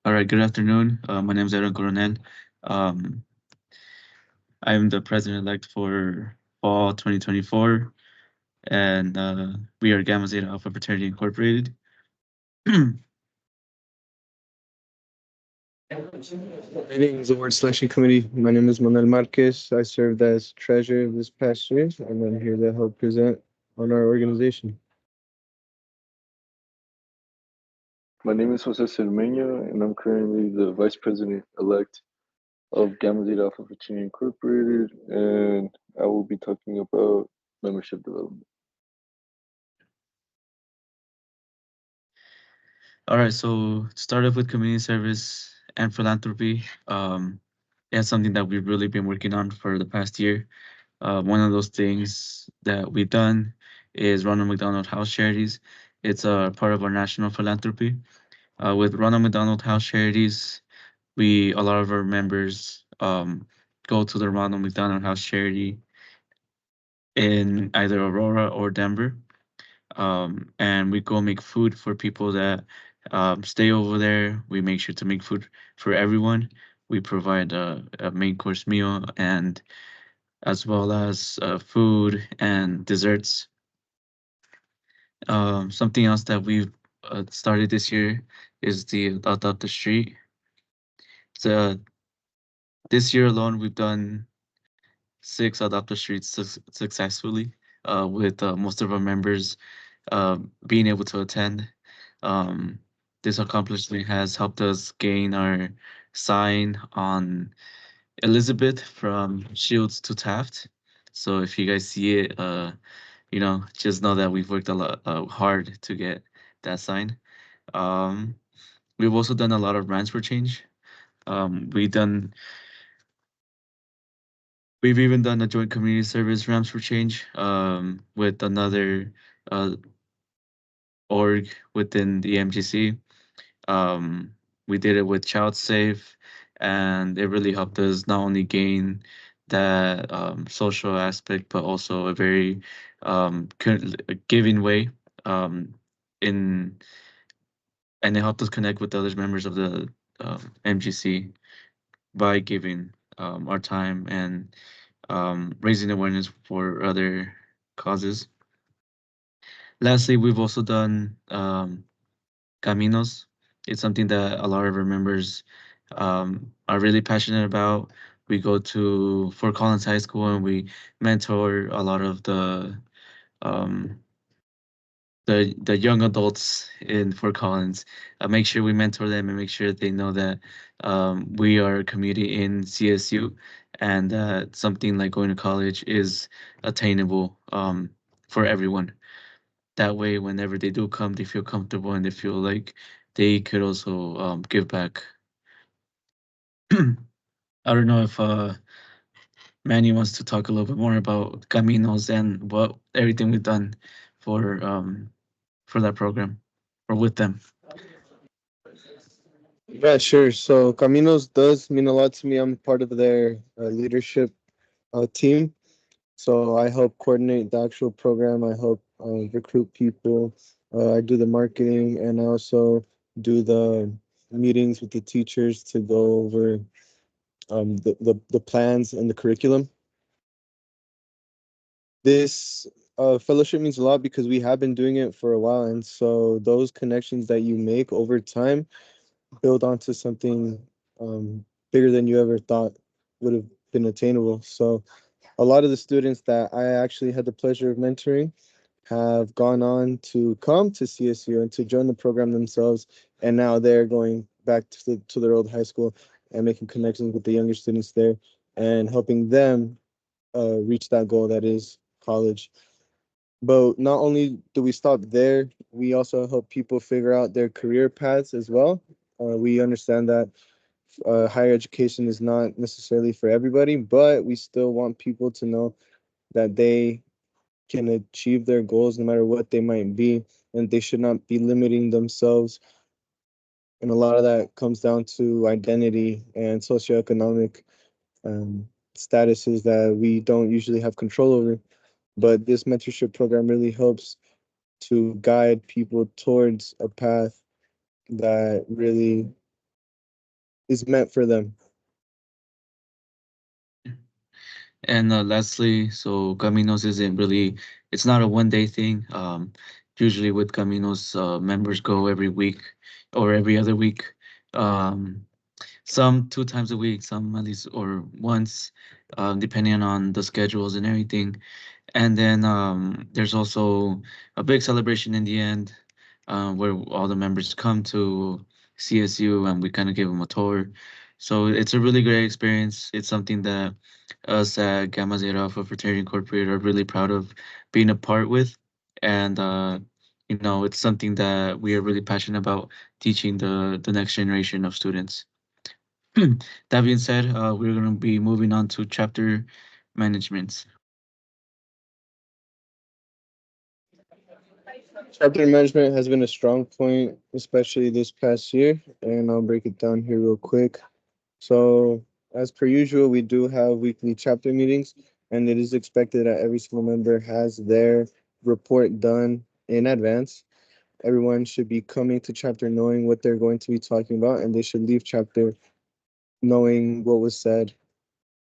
All right, good afternoon. My name is Aaron Coronel. Um, I am the president-elect for fall 2024, and we are Gamma Zeta Alpha Fraternity Incorporated. Meetings, award selection committee. My name is Manuel Marquez. I served as treasurer this past year, and I'm here to help present on our organization. My name is Jose Cermeño, and I'm currently the Vice President elect of Gamma Zeta Alpha Fraternity Incorporated, and I will be talking about membership development. All right, so start off with community service and philanthropy. That's something that we've really been working on for the past year. One of those things that we've done is Ronald McDonald House Charities. It's a part of our national philanthropy. With Ronald McDonald House Charities, a lot of our members go to the Ronald McDonald House charity in either Aurora or Denver, and we go make food for people that stay over there. We make sure to make food for everyone. We provide a main course meal and as well as food and desserts. Something else that we've started this year is the Adopt the Street. So this year alone, we've done 6 adopter streets successfully, with most of our members being able to attend. Um, this accomplishment has helped us gain our sign on Elizabeth from Shields to Taft. So if you guys see it, just know that we've worked a lot hard to get that sign. Um, we've also done a lot of rants for change. We done We've even done a joint community service Rams for Change with another uh, org within the MGC. Um, we did it with Child Safe, and it really helped us not only gain that social aspect, but also a very giving way. Um, in and it helped us connect with other members of the MGC by giving our time and raising awareness for other causes. Lastly, we've also done caminos. It's something that a lot of our members are really passionate about. We go to Fort Collins High School and we mentor a lot of um, the young adults in Fort Collins. Make sure we mentor them and make sure they know that we are a community in CSU, and that something like going to college is attainable for everyone. That way, whenever they do come, they feel comfortable and they feel like they could also give back. I don't know if Manny wants to talk a little bit more about Caminos and what everything we've done for um, for that program or with them. Yeah, sure. So Caminos does mean a lot to me. I'm part of their leadership team. So I help coordinate the actual program. I help recruit people. I do the marketing, and I also do the meetings with the teachers to go over the plans and the curriculum. This fellowship means a lot because we have been doing it for a while, and so those connections that you make over time build onto something um, bigger than you ever thought would have been attainable. So a lot of the students that I actually had the pleasure of mentoring have gone on to come to CSU and to join the program themselves, and now they're going back to their old high school and making connections with the younger students there and helping them reach that goal that is college. But not only do we stop there, we also help people figure out their career paths as well. We understand that higher education is not necessarily for everybody, but we still want people to know that they can achieve their goals no matter what they might be, and they should not be limiting themselves. And a lot of that comes down to identity and socioeconomic um, statuses that we don't usually have control over. But this mentorship program really helps to guide people towards a path that really is meant for them. And lastly, so Caminos isn't really, it's not a 1 day thing. Usually with Caminos, members go every week or every other week. Um, some 2 times a week, some at least or once, depending on the schedules and everything. And then there's also a big celebration in the end, where all the members come to CSU and we kind of give them a tour. So it's a really great experience. It's something that us at Gamma Zeta Alpha Fraternity Incorporated are really proud of being a part with. And it's something that we are really passionate about teaching the next generation of students. That being said, we're going to be moving on to chapter management. Chapter management has been a strong point, especially this past year, and I'll break it down here real quick. So, as per usual, we do have weekly chapter meetings, and it is expected that every single member has their report done in advance. Everyone should be coming to chapter knowing what they're going to be talking about, and they should leave chapter knowing what was said.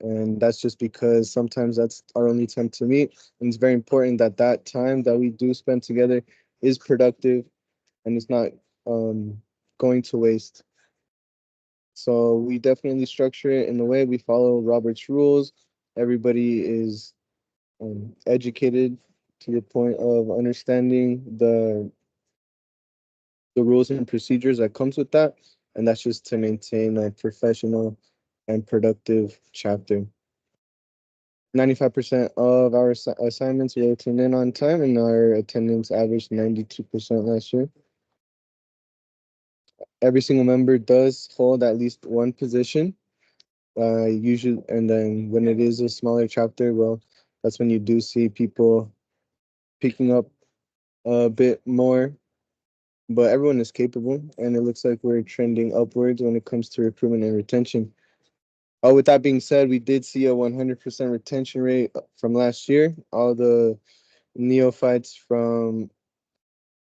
And that's just because sometimes that's our only time to meet, and it's very important that that time that we do spend together is productive and it's not um, going to waste. So we definitely structure it in the way we follow Robert's rules. Everybody is educated to the point of understanding the rules and procedures that comes with that, and that's just to maintain a professional and productive chapter. 95% of our assignments will turn in on time, and our attendance averaged 92% last year. Every single member does hold at least one position. Usually, and then when it is a smaller chapter, well, that's when you do see people picking up a bit more. But everyone is capable, and it looks like we're trending upwards when it comes to recruitment and retention. With that being said, we did see a 100% retention rate from last year. All the neophytes from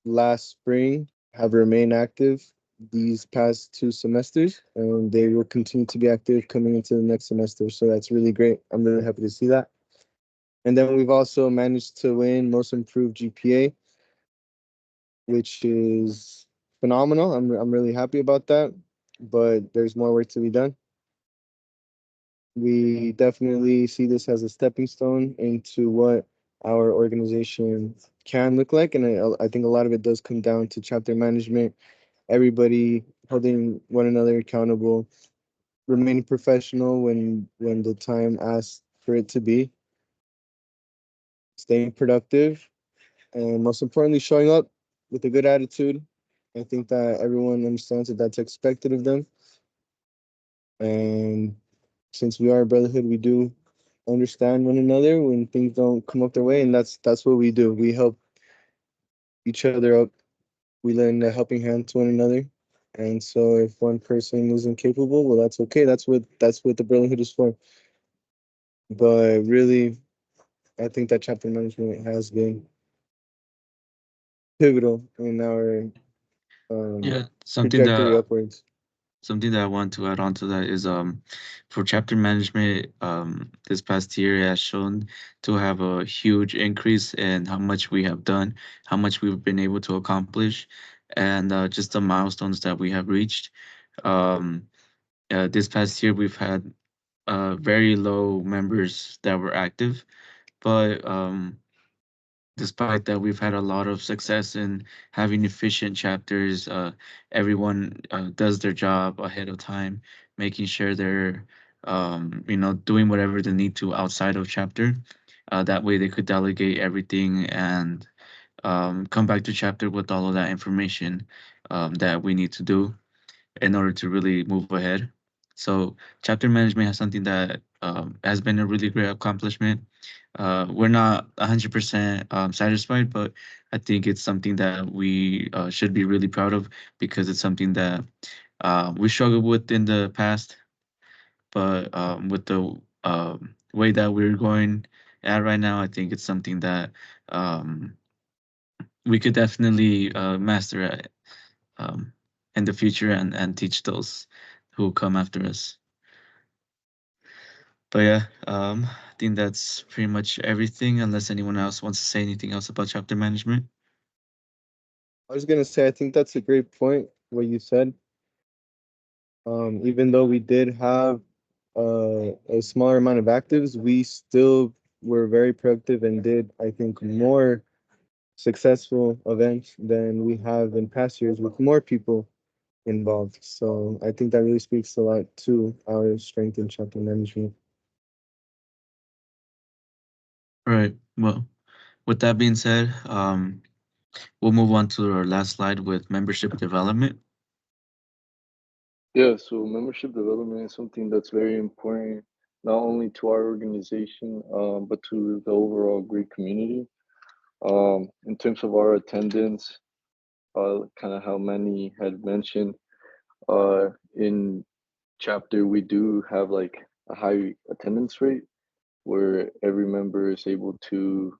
last spring have remained active these past 2 semesters, and they will continue to be active coming into the next semester. So that's really great. I'm really happy to see that. And then we've also managed to win most improved GPA, which is phenomenal. I'm really happy about that, but there's more work to be done. We definitely see this as a stepping stone into what our organization can look like, and I think a lot of it does come down to chapter management, everybody holding one another accountable, remaining professional when the time asks for it to be, staying productive, and most importantly, showing up with a good attitude. I think that everyone understands that that's expected of them. And since we are a brotherhood, we do understand one another when things don't come up their way, and that's what we do. We help each other up. We lend a helping hand to one another. And so if one person isn't capable, well, that's okay. That's what the brotherhood is for. But really, I think that chapter management has been pivotal in our um, Yeah, trajectory upwards. something that I want to add on to that is for chapter management, this past year has shown to have a huge increase in how much we have done, how much we've been able to accomplish, and just the milestones that we have reached. Um, this past year we've had very low members that were active, but despite that, we've had a lot of success in having efficient chapters. Everyone does their job ahead of time, making sure they're, doing whatever they need to outside of chapter. That way, they could delegate everything and come back to chapter with all of that information that we need to do in order to really move ahead. So chapter management has something that has been a really great accomplishment. We're not 100% satisfied, but I think it's something that we should be really proud of because it's something that we struggled with in the past, but with the way that we're going at right now, I think it's something that um, we could definitely master um, in the future and teach those who come after us. But yeah, I think that's pretty much everything. Unless anyone else wants to say anything else about chapter management. I was gonna say I think that's a great point what you said. Even though we did have a smaller amount of actives, we still were very productive and did, I think, more successful events than we have in past years with more people involved. So I think that really speaks a lot to our strength in chapter management. All right. Well, with that being said, we'll move on to our last slide with membership development. Yeah, so membership development is something that's very important, not only to our organization, but to the overall Greek community. In terms of our attendance, kind of how Manny had mentioned, in chapter we do have like a high attendance rate where every member is able to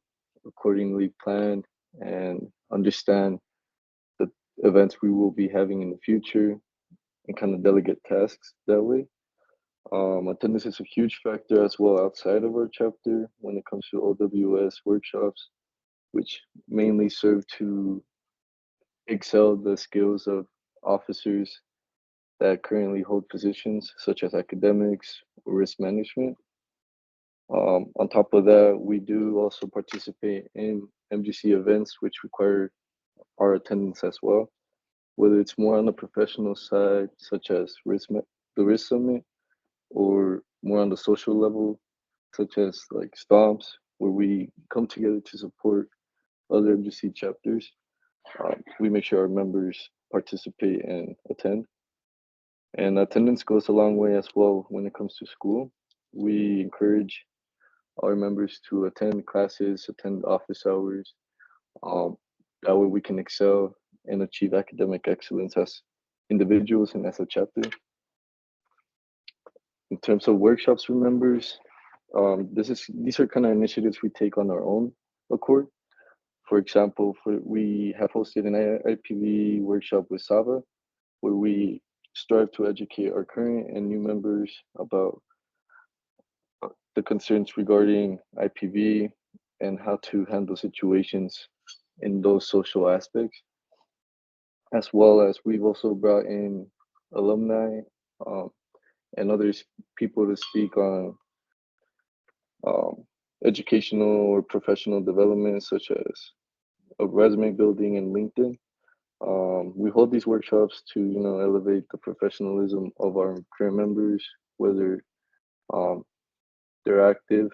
accordingly plan and understand the events we will be having in the future and kind of delegate tasks that way. Attendance is a huge factor as well outside of our chapter when it comes to OWS workshops, which mainly serve to excel the skills of officers that currently hold positions such as academics or risk management. On top of that, we do also participate in MGC events, which require our attendance as well, whether it's more on the professional side, such as the Risk Summit, or more on the social level, such as like stomps, where we come together to support other MGC chapters. We make sure our members participate and attend. And attendance goes a long way as well when it comes to school. We encourage our members to attend classes, attend office hours. Um, that way we can excel and achieve academic excellence as individuals and as a chapter. In terms of workshops for members, these are kind of initiatives we take on our own accord. For example, we have hosted an IPV workshop with Sava, where we strive to educate our current and new members about the concerns regarding IPV and how to handle situations in those social aspects, as well as we've also brought in alumni um, and others people to speak on um, educational or professional development, such as resume building and LinkedIn. We hold these workshops to elevate the professionalism of our current members, whether um, they're active,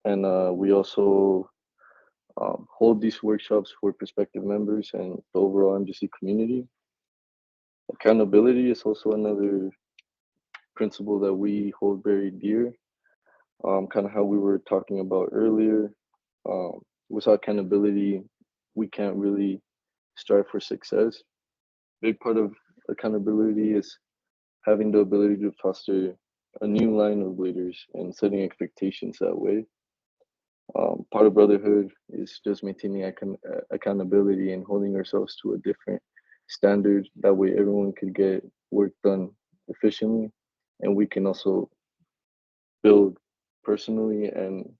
and we also hold these workshops for prospective members and the overall MGC community. Accountability is also another principle that we hold very dear. Kind of how we were talking about earlier. Um, Without accountability, we can't really strive for success. Big part of accountability is having the ability to foster a new line of leaders and setting expectations that way. Part of brotherhood is just maintaining accountability and holding ourselves to a different standard. That way, everyone can get work done efficiently, and we can also build personally and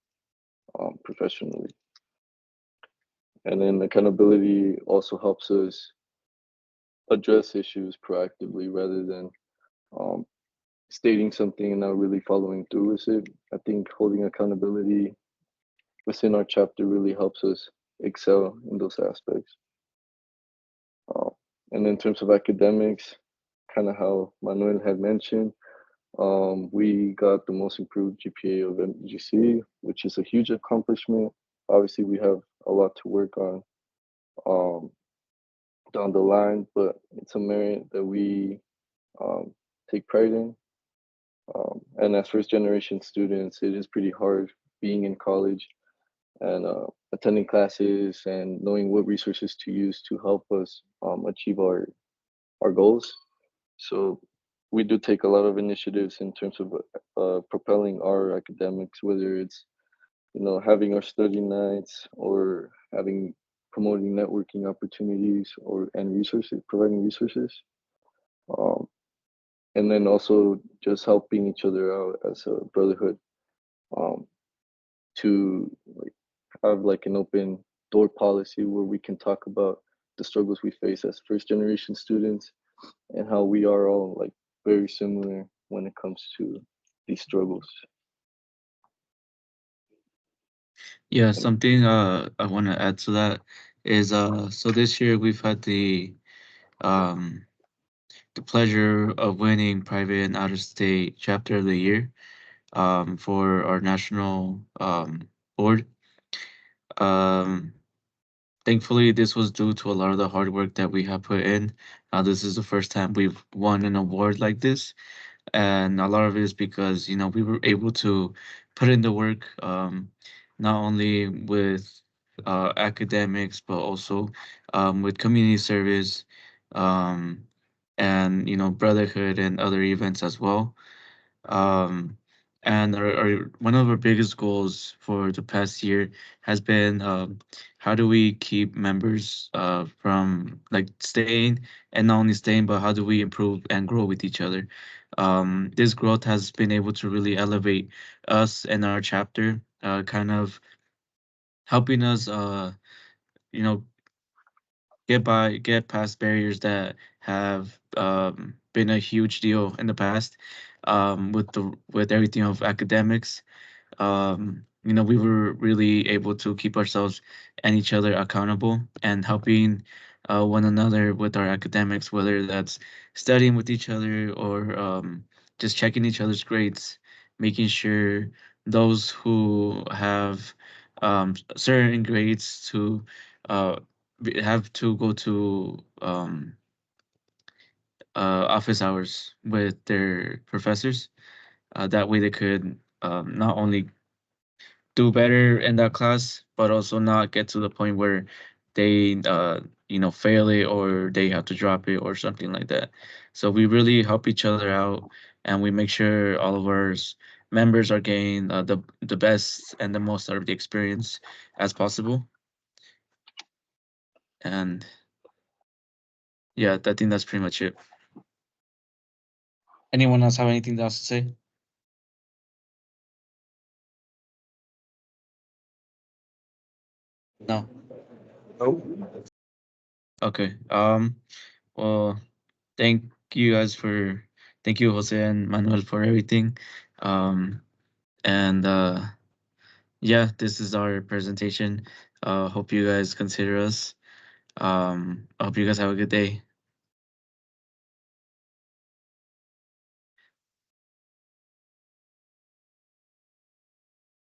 professionally. And then accountability also helps us address issues proactively rather than um, stating something and not really following through with it. I think holding accountability within our chapter really helps us excel in those aspects. Uh, and in terms of academics, kind of how Manuel had mentioned, we got the most improved GPA of MGC, which is a huge accomplishment. Obviously, we have a lot to work on um, down the line, but it's a merit that we um, take pride in. And as first generation students, it is pretty hard being in college and attending classes and knowing what resources to use to help us achieve our goals. So we do take a lot of initiatives in terms of propelling our academics, whether it's having our study nights or having promoting networking opportunities or and resources, providing resources. Um, and then also just helping each other out as a brotherhood, um, to like have like an open door policy where we can talk about the struggles we face as first generation students and how we are all like very similar when it comes to these struggles. Yeah, And something I want to add to that is so this year we've had um the pleasure of winning private and out of state chapter of the year for our national board. Um Thankfully, this was due to a lot of the hard work that we have put in. This is the first time we've won an award like this, and a lot of it is because we were able to put in the work, not only with academics but also with community service, um, and brotherhood and other events as well. Um, and one of our biggest goals for the past year has been, how do we keep members from like staying, and not only staying, but how do we improve and grow with each other. This growth has been able to really elevate us and our chapter, kind of helping us, you know, get past barriers that have been a huge deal in the past, with everything of academics. We were really able to keep ourselves and each other accountable and helping one another with our academics, whether that's studying with each other or just checking each other's grades, making sure those who have certain grades to uh, have to go to office hours with their professors. That way they could not only do better in that class, but also not get to the point where they fail it or they have to drop it or something like that. So we really help each other out, and we make sure all of our members are getting the best and the most out of the experience as possible. And yeah, I think that's pretty much it. Anyone else have anything else to say? No. Nope. Okay. Well, thank you guys for thank you, Jose and Manuel, for everything. Um, and yeah, this is our presentation. Hope you guys consider us. I hope you guys have a good day.